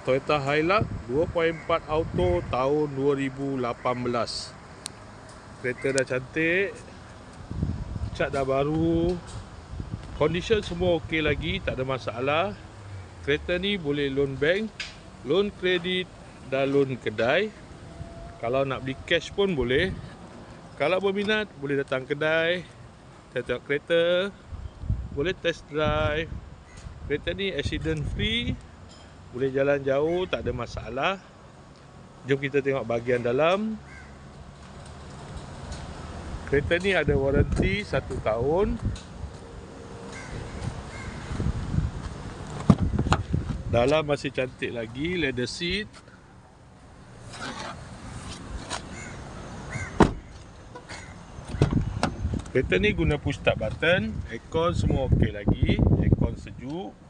Toyota Hilux 2.4 auto tahun 2018. Kereta dah cantik, cat dah baru, condition semua okey lagi, tak ada masalah. Kereta ni boleh loan bank, loan kredit dan loan kedai. Kalau nak beli cash pun boleh. Kalau berminat boleh datang kedai, tengok kereta, boleh test drive. Kereta ni accident free, boleh jalan jauh, tak ada masalah. Jom kita tengok bahagian dalam. Kereta ni ada waranti 1 tahun. Dalam masih cantik lagi, leather seat. Kereta ni guna push start button. Aircon semua okey lagi, aircon sejuk.